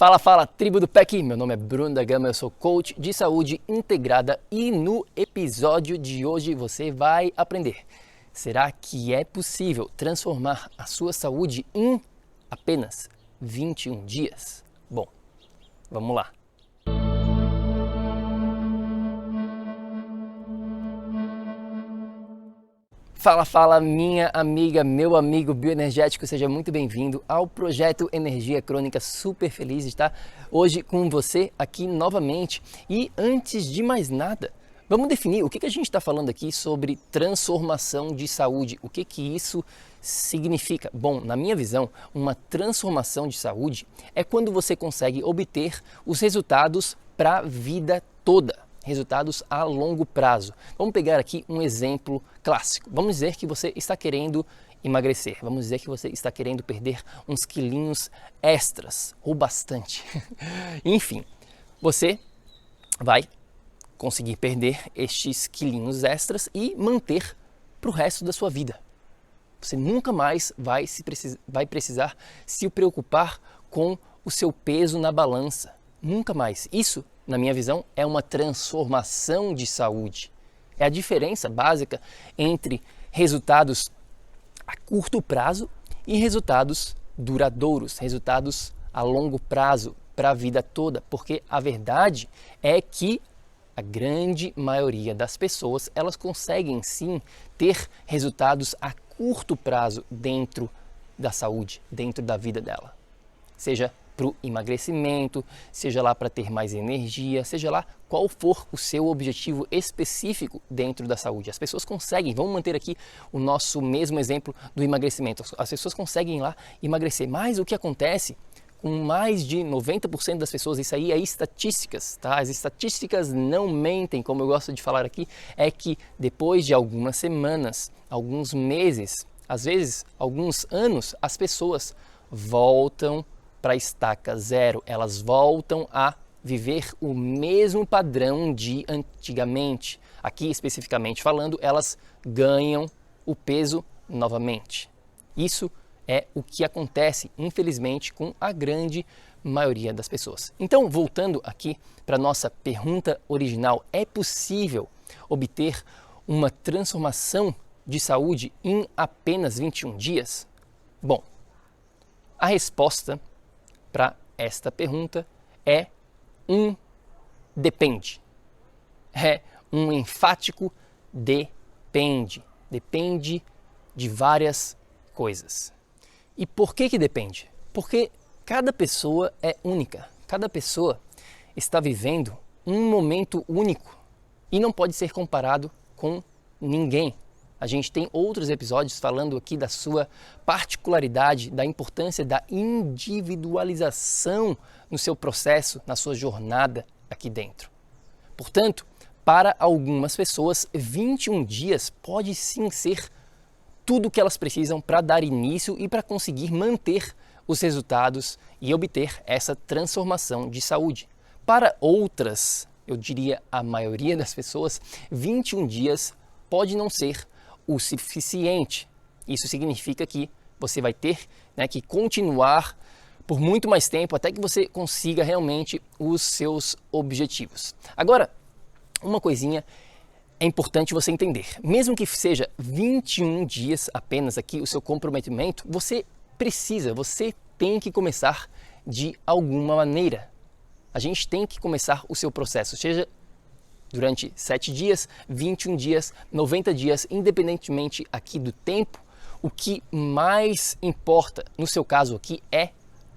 Fala, fala, tribo do PEC! Meu nome é Bruno da Gama, eu sou coach de saúde integrada e no episódio de hoje você vai aprender. Será que é possível transformar a sua saúde em apenas 21 dias? Bom, vamos lá. Fala, fala, minha amiga, meu amigo bioenergético, seja muito bem-vindo ao projeto Energia Crônica. Super feliz de estar hoje com você aqui novamente. E antes de mais nada, vamos definir o que a gente está falando aqui sobre transformação de saúde. O que isso significa? Bom, na minha visão, uma transformação de saúde é quando você consegue obter os resultados para a vida toda. Resultados a longo prazo. Vamos pegar aqui um exemplo clássico. Vamos dizer que você está querendo emagrecer. Vamos dizer que você está querendo perder uns quilinhos extras, ou bastante. Enfim, você vai conseguir perder estes quilinhos extras e manter para o resto da sua vida. Você nunca mais vai precisar se preocupar com o seu peso na balança. Nunca mais. Isso, na minha visão, é uma transformação de saúde. É a diferença básica entre resultados a curto prazo e resultados duradouros, resultados a longo prazo para a vida toda. Porque a verdade é que a grande maioria das pessoas, elas conseguem sim ter resultados a curto prazo dentro da saúde, dentro da vida dela. Seja para o emagrecimento, seja lá para ter mais energia, seja lá qual for o seu objetivo específico dentro da saúde. As pessoas conseguem, vamos manter aqui o nosso mesmo exemplo do emagrecimento, as pessoas conseguem lá emagrecer, mas o que acontece com mais de 90% das pessoas, isso aí é estatísticas, tá? As estatísticas não mentem, como eu gosto de falar aqui, é que depois de algumas semanas, alguns meses, às vezes alguns anos, as pessoas voltam para a estaca zero, elas voltam a viver o mesmo padrão de antigamente. Aqui especificamente falando, elas ganham o peso novamente. Isso é o que acontece, infelizmente, com a grande maioria das pessoas. Então, voltando aqui para a nossa pergunta original, é possível obter uma transformação de saúde em apenas 21 dias? Bom, a resposta para esta pergunta é um depende. É um enfático depende. Depende de várias coisas. E por que depende? Porque cada pessoa é única. Cada pessoa está vivendo um momento único e não pode ser comparado com ninguém. A gente tem outros episódios falando aqui da sua particularidade, da importância da individualização no seu processo, na sua jornada aqui dentro. Portanto, para algumas pessoas, 21 dias pode sim ser tudo o que elas precisam para dar início e para conseguir manter os resultados e obter essa transformação de saúde. Para outras, eu diria a maioria das pessoas, 21 dias pode não ser o suficiente. Isso significa que você vai ter que continuar por muito mais tempo até que você consiga realmente os seus objetivos. Agora, uma coisinha é importante você entender. Mesmo que seja 21 dias apenas aqui o seu comprometimento, você tem que começar de alguma maneira. A gente tem que começar o seu processo, seja durante 7 dias, 21 dias, 90 dias, independentemente aqui do tempo, o que mais importa no seu caso aqui é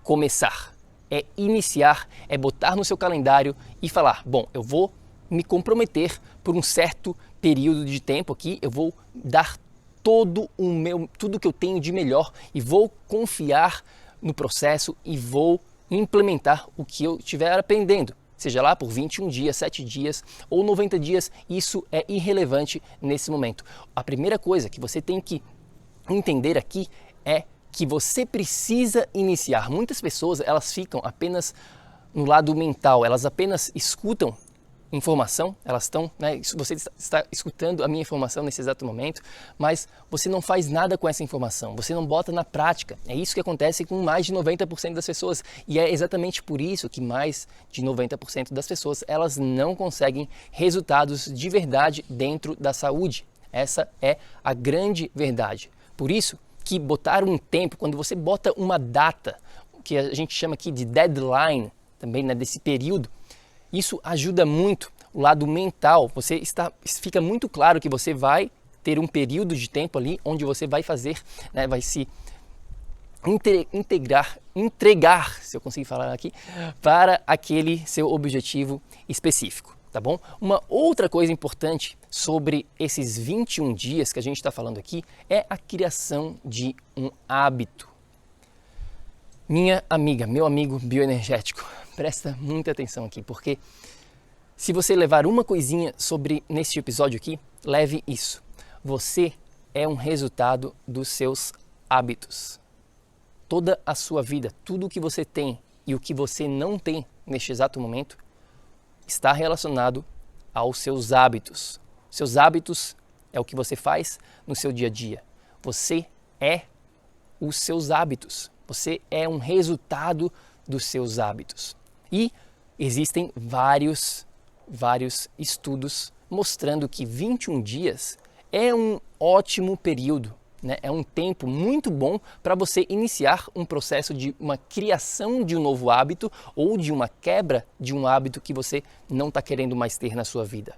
começar, é iniciar, é botar no seu calendário e falar, bom, eu vou me comprometer por um certo período de tempo aqui, eu vou dar tudo que eu tenho de melhor e vou confiar no processo e vou implementar o que eu estiver aprendendo. Seja lá por 21 dias, 7 dias ou 90 dias, isso é irrelevante nesse momento. A primeira coisa que você tem que entender aqui é que você precisa iniciar. Muitas pessoas, elas ficam apenas no lado mental, elas apenas escutam informação, elas estão, né, você está escutando a minha informação nesse exato momento, mas você não faz nada com essa informação, você não bota na prática. É isso que acontece com mais de 90% das pessoas, e é exatamente por isso que mais de 90% das pessoas, elas não conseguem resultados de verdade dentro da saúde. Essa é a grande verdade. Por isso que botar um tempo, quando você bota uma data, que a gente chama aqui de deadline, também, né, desse período, isso ajuda muito o lado mental. Fica muito claro que você vai ter um período de tempo ali onde você vai fazer, né, vai se entregar, se eu conseguir falar aqui, para aquele seu objetivo específico, tá bom? Uma outra coisa importante sobre esses 21 dias que a gente está falando aqui é a criação de um hábito. Minha amiga, meu amigo bioenergético, presta muita atenção aqui, porque se você levar uma coisinha nesse episódio aqui, leve isso. Você é um resultado dos seus hábitos. Toda a sua vida, tudo o que você tem e o que você não tem neste exato momento, está relacionado aos seus hábitos. Seus hábitos é o que você faz no seu dia a dia. Você é os seus hábitos. Você é um resultado dos seus hábitos. E existem vários estudos mostrando que 21 dias é um ótimo período, né? É um tempo muito bom para você iniciar um processo de uma criação de um novo hábito ou de uma quebra de um hábito que você não está querendo mais ter na sua vida.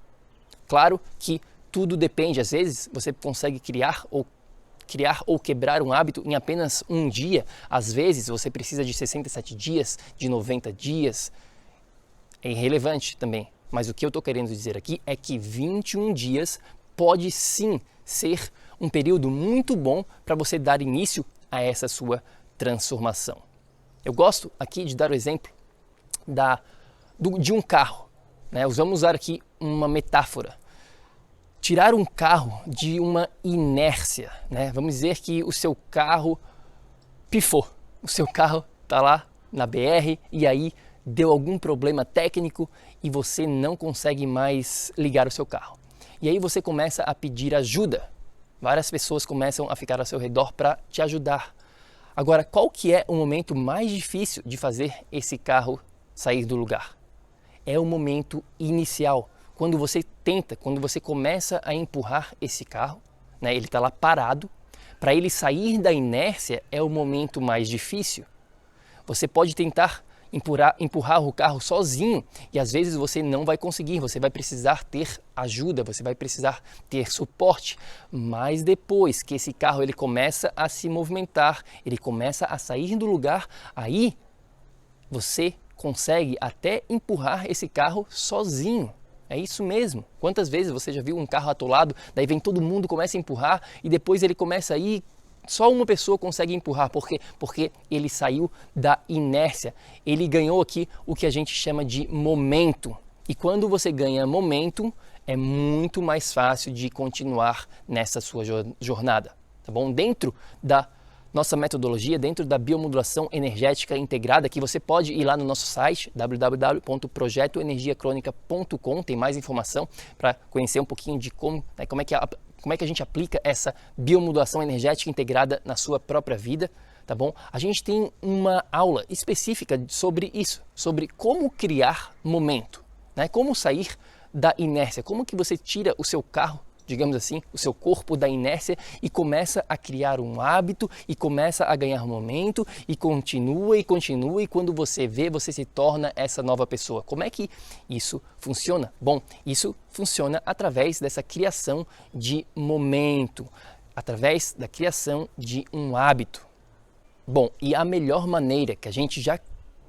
Claro que tudo depende, às vezes você consegue criar ou quebrar um hábito em apenas um dia. Às vezes você precisa de 67 dias, de 90 dias. É irrelevante também. Mas o que eu estou querendo dizer aqui é que 21 dias pode sim ser um período muito bom para você dar início a essa sua transformação. Eu gosto aqui de dar o exemplo de um carro, né? Vamos usar aqui uma metáfora. Tirar um carro de uma inércia, né? Vamos dizer que o seu carro pifou, o seu carro está lá na BR e aí deu algum problema técnico e você não consegue mais ligar o seu carro. E aí você começa a pedir ajuda. Várias pessoas começam a ficar ao seu redor para te ajudar. Agora, qual que é o momento mais difícil de fazer esse carro sair do lugar? É o momento inicial. Quando você começa a empurrar esse carro, né, ele está lá parado, para ele sair da inércia é o momento mais difícil. Você pode tentar empurrar o carro sozinho e às vezes você não vai conseguir, você vai precisar ter ajuda, você vai precisar ter suporte, mas depois que esse carro ele começa a se movimentar, ele começa a sair do lugar, aí você consegue até empurrar esse carro sozinho. É isso mesmo. Quantas vezes você já viu um carro atolado, daí vem todo mundo, começa a empurrar e depois ele começa a ir, só uma pessoa consegue empurrar. Por quê? Porque ele saiu da inércia. Ele ganhou aqui o que a gente chama de momento. E quando você ganha momento, é muito mais fácil de continuar nessa sua jornada. Tá bom? Dentro da nossa metodologia, dentro da biomodulação energética integrada, que você pode ir lá no nosso site www.projetoenergiacronica.com, tem mais informação para conhecer um pouquinho de como é que a gente aplica essa biomodulação energética integrada na sua própria vida, tá bom? A gente tem uma aula específica sobre isso, sobre como criar momento, né? Como sair da inércia, como que você tira o seu carro, digamos assim, o seu corpo da inércia e começa a criar um hábito e começa a ganhar momento e continua e quando você vê, você se torna essa nova pessoa. Como é que isso funciona? Bom, isso funciona através dessa criação de momento, através da criação de um hábito. Bom, e a melhor maneira que a gente já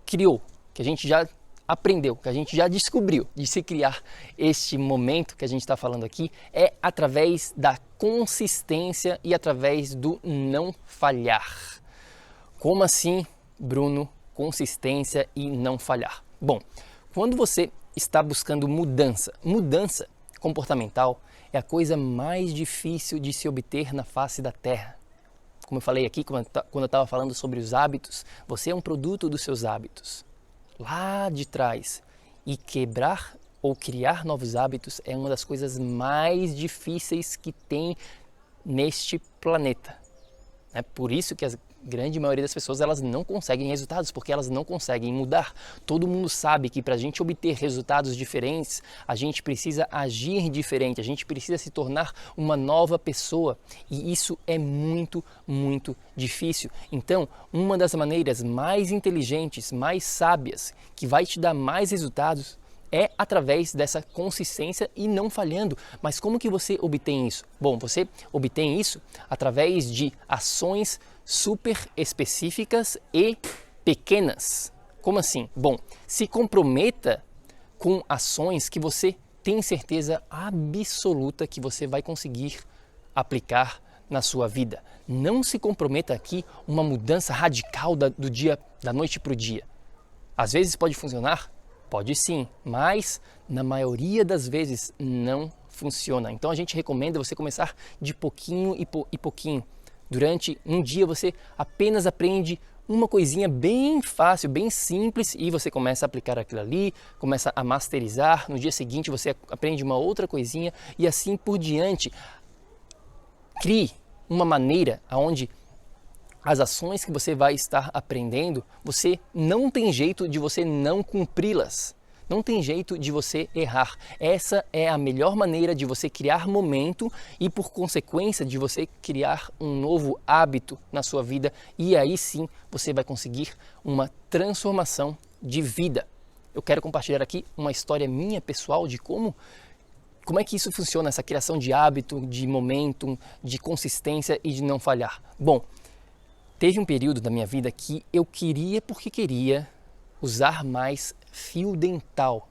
criou, que a gente já aprendeu, que a gente já descobriu de se criar este momento que a gente está falando aqui é através da consistência e através do não falhar. Como assim, Bruno, consistência e não falhar? Bom, quando você está buscando mudança comportamental é a coisa mais difícil de se obter na face da Terra. Como eu falei aqui, quando eu estava falando sobre os hábitos, você é um produto dos seus hábitos. Lá de trás e quebrar ou criar novos hábitos é uma das coisas mais difíceis que tem neste planeta. É por isso que a grande maioria das pessoas elas não conseguem resultados, porque elas não conseguem mudar. Todo mundo sabe que para a gente obter resultados diferentes, a gente precisa agir diferente, a gente precisa se tornar uma nova pessoa. E isso é muito, muito difícil. Então, uma das maneiras mais inteligentes, mais sábias, que vai te dar mais resultados, é através dessa consistência e não falhando. Mas como que você obtém isso? Bom, você obtém isso através de ações super específicas e pequenas. Como assim? Bom, se comprometa com ações que você tem certeza absoluta que você vai conseguir aplicar na sua vida. Não se comprometa aqui uma mudança radical do dia, da noite para o dia. Às vezes pode funcionar? Pode sim, mas na maioria das vezes não funciona. Então a gente recomenda você começar de pouquinho e pouquinho. Durante um dia você apenas aprende uma coisinha bem fácil, bem simples e você começa a aplicar aquilo ali, começa a masterizar. No dia seguinte você aprende uma outra coisinha e assim por diante. Crie uma maneira onde as ações que você vai estar aprendendo, você não tem jeito de você não cumpri-las. Não tem jeito de você errar. Essa é a melhor maneira de você criar momento e, por consequência, de você criar um novo hábito na sua vida. E aí sim você vai conseguir uma transformação de vida. Eu quero compartilhar aqui uma história minha pessoal de como é que isso funciona, essa criação de hábito, de momentum, de consistência e de não falhar. Bom, teve um período da minha vida que eu queria usar mais fio dental.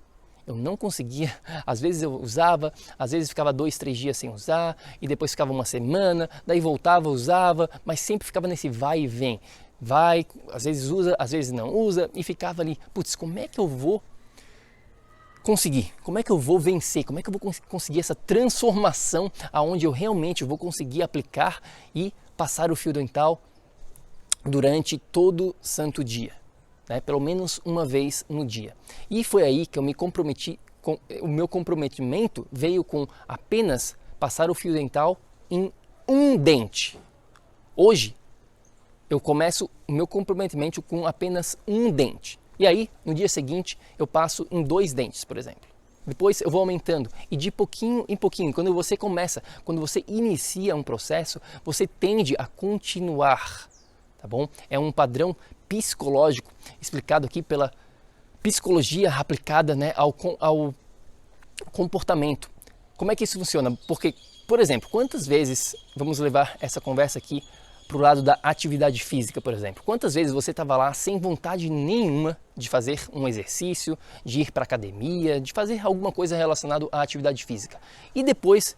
Eu não conseguia, às vezes eu usava, às vezes ficava 2, 3 dias sem usar e depois ficava uma semana, daí voltava, usava, mas sempre ficava nesse vai e vem. Vai, às vezes usa, às vezes não usa e ficava ali, putz, como é que eu vou conseguir? Como é que eu vou vencer? Como é que eu vou conseguir essa transformação aonde eu realmente vou conseguir aplicar e passar o fio dental durante todo santo dia, né? Pelo menos uma vez no dia. E foi aí que eu me comprometi, o meu comprometimento veio com apenas passar o fio dental em um dente. Hoje, eu começo o meu comprometimento com apenas um dente. E aí, no dia seguinte, eu passo em 2 dentes, por exemplo. Depois eu vou aumentando e de pouquinho em pouquinho, quando você inicia um processo, você tende a continuar. Tá bom? É um padrão psicológico explicado aqui pela psicologia aplicada, né, ao comportamento. Como é que isso funciona? Porque, por exemplo, quantas vezes, vamos levar essa conversa aqui para o lado da atividade física, por exemplo. Quantas vezes você estava lá sem vontade nenhuma de fazer um exercício, de ir para a academia, de fazer alguma coisa relacionada à atividade física. E depois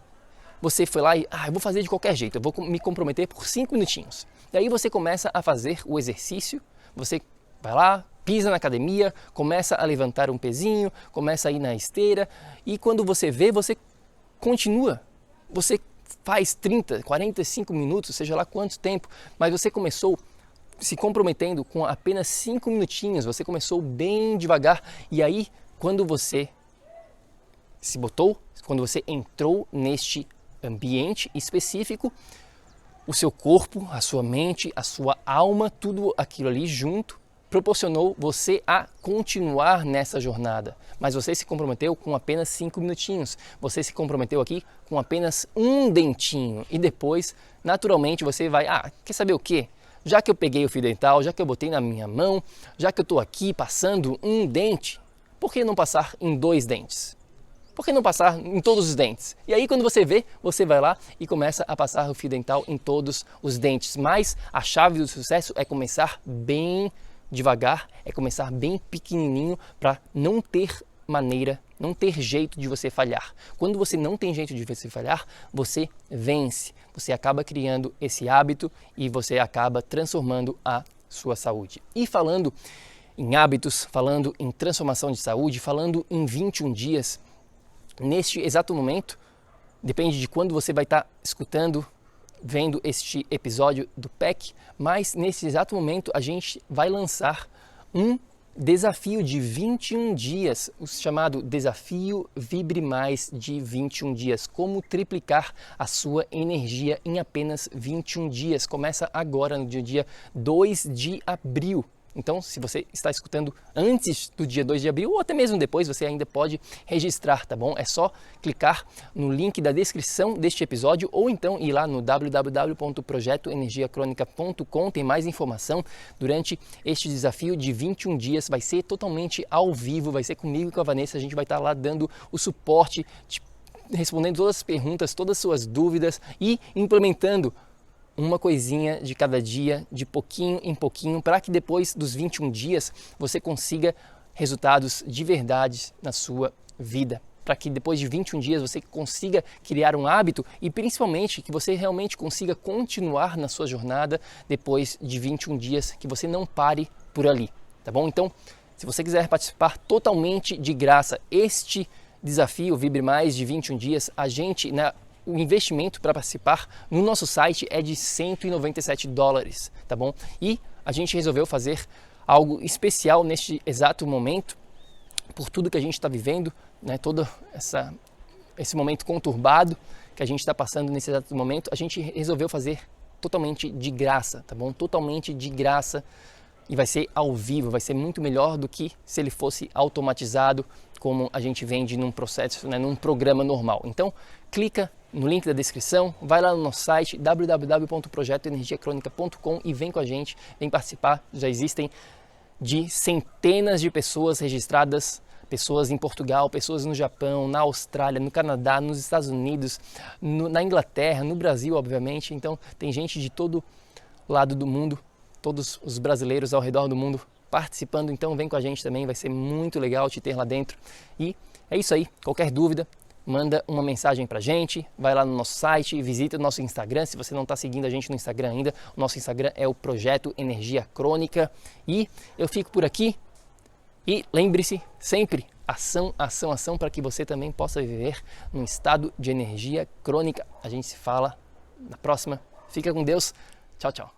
você foi lá e, eu vou fazer de qualquer jeito, eu vou me comprometer por 5 minutinhos. E aí você começa a fazer o exercício, você vai lá, pisa na academia, começa a levantar um pezinho, começa a ir na esteira e quando você vê, você continua. Você faz 30, 45 minutos, seja lá quanto tempo, mas você começou se comprometendo com apenas 5 minutinhos, você começou bem devagar e aí quando você quando você entrou neste ambiente específico, o seu corpo, a sua mente, a sua alma, tudo aquilo ali junto, proporcionou você a continuar nessa jornada. Mas você se comprometeu com apenas 5 minutinhos. Você se comprometeu aqui com apenas um dentinho. E depois, naturalmente, você vai, quer saber o quê? Já que eu peguei o fio dental, já que eu botei na minha mão, já que eu estou aqui passando um dente, por que não passar em 2 dentes? Por que não passar em todos os dentes? E aí quando você vê, você vai lá e começa a passar o fio dental em todos os dentes. Mas a chave do sucesso é começar bem devagar, é começar bem pequenininho para não ter maneira, não ter jeito de você falhar. Quando você não tem jeito de você falhar, você vence. Você acaba criando esse hábito e você acaba transformando a sua saúde. E falando em hábitos, falando em transformação de saúde, falando em 21 dias, neste exato momento, depende de quando você vai estar escutando, vendo este episódio do PEC, mas nesse exato momento a gente vai lançar um desafio de 21 dias, o chamado Desafio Vibre Mais de 21 dias. Como triplicar a sua energia em apenas 21 dias. Começa agora, no dia 2 de abril. Então, se você está escutando antes do dia 2 de abril ou até mesmo depois, você ainda pode registrar, tá bom? É só clicar no link da descrição deste episódio ou então ir lá no www.projetoenergiacronica.com, tem mais informação. Durante este desafio de 21 dias, vai ser totalmente ao vivo, vai ser comigo e com a Vanessa, a gente vai estar lá dando o suporte, respondendo todas as perguntas, todas as suas dúvidas e implementando uma coisinha de cada dia, de pouquinho em pouquinho, para que depois dos 21 dias você consiga resultados de verdade na sua vida. Para que depois de 21 dias você consiga criar um hábito e principalmente que você realmente consiga continuar na sua jornada depois de 21 dias, que você não pare por ali, tá bom? Então, se você quiser participar totalmente de graça, este desafio Vibre Mais de 21 dias, o investimento para participar no nosso site é de $197, tá bom? E a gente resolveu fazer algo especial neste exato momento, por tudo que a gente está vivendo, né? Todo esse momento conturbado que a gente está passando nesse exato momento, a gente resolveu fazer totalmente de graça, tá bom? Totalmente de graça. E vai ser ao vivo, vai ser muito melhor do que se ele fosse automatizado, como a gente vende num processo, né, num programa normal. Então, clica no link da descrição, vai lá no nosso site www.projetoenergiacronica.com e vem com a gente, vem participar. Já existem de centenas de pessoas registradas, pessoas em Portugal, pessoas no Japão, na Austrália, no Canadá, nos Estados Unidos, na Inglaterra, no Brasil, obviamente. Então, tem gente de todo lado do mundo, todos os brasileiros ao redor do mundo participando, então vem com a gente também, vai ser muito legal te ter lá dentro. E é isso aí, qualquer dúvida, manda uma mensagem pra gente, vai lá no nosso site, visita o nosso Instagram, se você não está seguindo a gente no Instagram ainda, o nosso Instagram é o Projeto Energia Crônica. E eu fico por aqui e lembre-se sempre, ação, ação, ação, para que você também possa viver num estado de energia crônica. A gente se fala na próxima, fica com Deus, tchau, tchau.